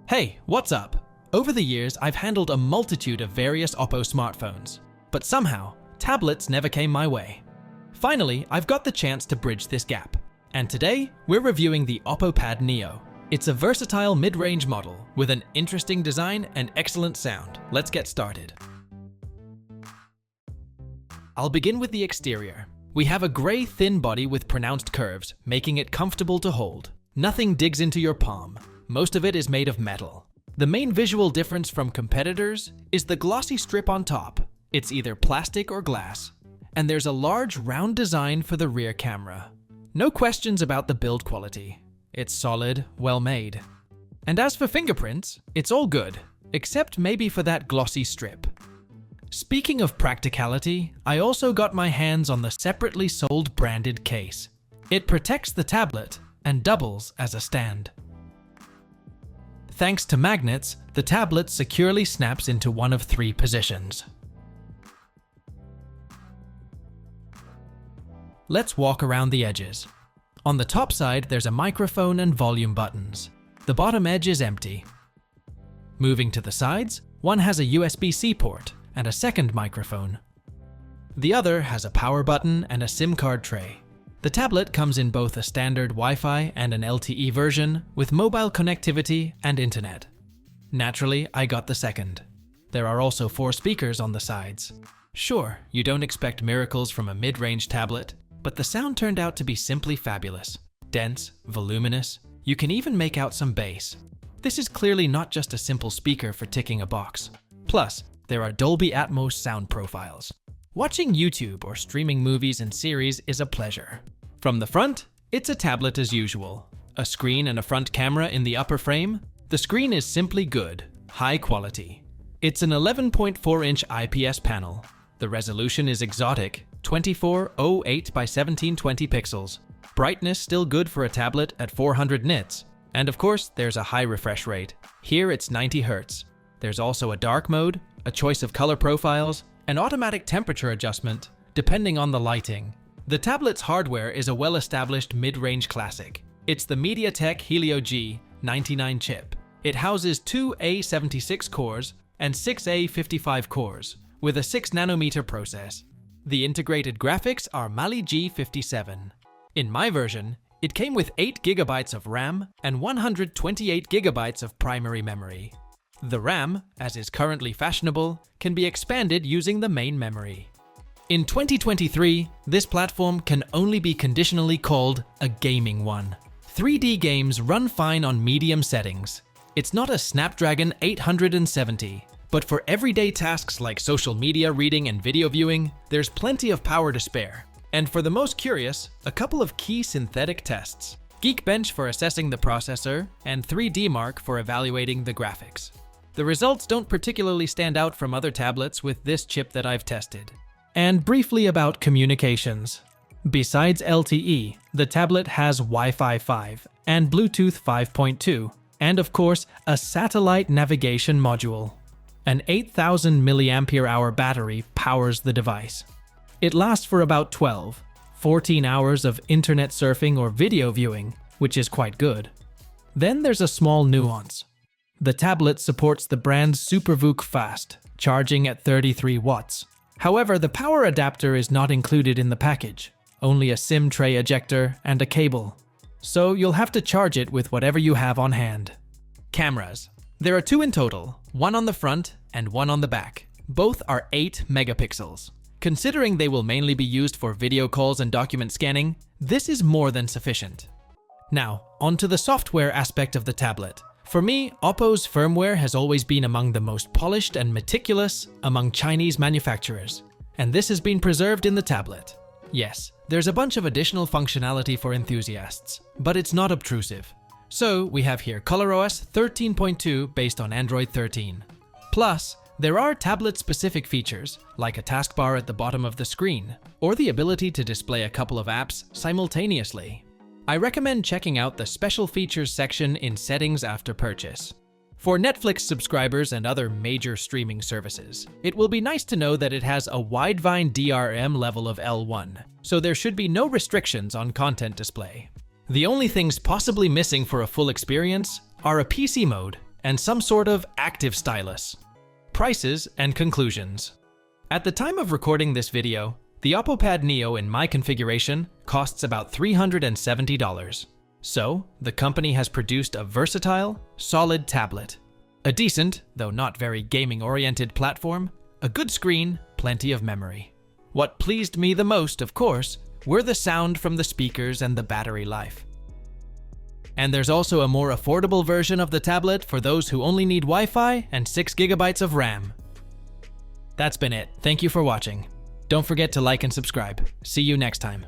Hey, what's up? Over the years, I've handled a multitude of various Oppo smartphones, but somehow, tablets never came my way. Finally, I've got the chance to bridge this gap. And today, we're reviewing the Oppo Pad Neo. It's a versatile mid-range model with an interesting design and excellent sound. Let's get started. I'll begin with the exterior. We have a grey thin body with pronounced curves, making it comfortable to hold. Nothing digs into your palm. Most of it is made of metal. The main visual difference from competitors is the glossy strip on top. It's either plastic or glass. And there's a large round design for the rear camera. No questions about the build quality. It's solid, well made. And as for fingerprints, it's all good, except maybe for that glossy strip. Speaking of practicality, I also got my hands on the separately sold branded case. It protects the tablet and doubles as a stand. Thanks to magnets, the tablet securely snaps into one of 3 positions. Let's walk around the edges. On the top side, there's a microphone and volume buttons. The bottom edge is empty. Moving to the sides, one has a USB-C port and a second microphone. The other has a power button and a SIM card tray. The tablet comes in both a standard Wi-Fi and an LTE version with mobile connectivity and internet. Naturally, I got the second. There are also 4 speakers on the sides. Sure, you don't expect miracles from a mid-range tablet, but the sound turned out to be simply fabulous. Dense, voluminous, you can even make out some bass. This is clearly not just a simple speaker for ticking a box. Plus, there are Dolby Atmos sound profiles. Watching YouTube or streaming movies and series is a pleasure. From the front, it's a tablet as usual. A screen and a front camera in the upper frame. The screen is simply good, high quality. It's an 11.4-inch IPS panel. The resolution is exotic, 2408 by 1720 pixels. Brightness still good for a tablet at 400 nits. And of course, there's a high refresh rate. Here it's 90 Hz. There's also a dark mode, a choice of color profiles, an automatic temperature adjustment, depending on the lighting. The tablet's hardware is a well-established mid-range classic. It's the MediaTek Helio G99 chip. It houses 2 A76 cores and 6 A55 cores, with a 6nm process. The integrated graphics are Mali G57. In my version, it came with 8 GB of RAM and 128 GB of primary memory. The RAM, as is currently fashionable, can be expanded using the main memory. In 2023, this platform can only be conditionally called a gaming one. 3D games run fine on medium settings. It's not a Snapdragon 870, but for everyday tasks like social media reading and video viewing, there's plenty of power to spare. And for the most curious, a couple of key synthetic tests. Geekbench for assessing the processor, and 3DMark for evaluating the graphics. The results don't particularly stand out from other tablets with this chip that I've tested. And briefly about communications. Besides LTE, the tablet has Wi-Fi 5 and Bluetooth 5.2, and of course, a satellite navigation module. An 8,000 mAh battery powers the device. It lasts for about 14 hours of internet surfing or video viewing, which is quite good. Then there's a small nuance. The tablet supports the brand's SuperVOOC Fast, charging at 33 watts. However, the power adapter is not included in the package, only a SIM tray ejector and a cable. So you'll have to charge it with whatever you have on hand. Cameras. There are 2 in total, one on the front and one on the back. Both are 8 megapixels. Considering they will mainly be used for video calls and document scanning, this is more than sufficient. Now, onto the software aspect of the tablet. For me, Oppo's firmware has always been among the most polished and meticulous among Chinese manufacturers, and this has been preserved in the tablet. Yes, there's a bunch of additional functionality for enthusiasts, but it's not obtrusive. So we have here ColorOS 13.2 based on Android 13. Plus, there are tablet-specific features, like a taskbar at the bottom of the screen, or the ability to display a couple of apps simultaneously. I recommend checking out the Special Features section in Settings after purchase. For Netflix subscribers and other major streaming services, it will be nice to know that it has a Widevine DRM level of L1, so there should be no restrictions on content display. The only things possibly missing for a full experience are a PC mode and some sort of active stylus. Prices and conclusions. At the time of recording this video, the Oppo Pad Neo in my configuration costs about $370. So, the company has produced a versatile, solid tablet. A decent, though not very gaming-oriented platform, a good screen, plenty of memory. What pleased me the most, of course, were the sound from the speakers and the battery life. And there's also a more affordable version of the tablet for those who only need Wi-Fi and 6 GB of RAM. That's been it. Thank you for watching. Don't forget to like and subscribe. See you next time.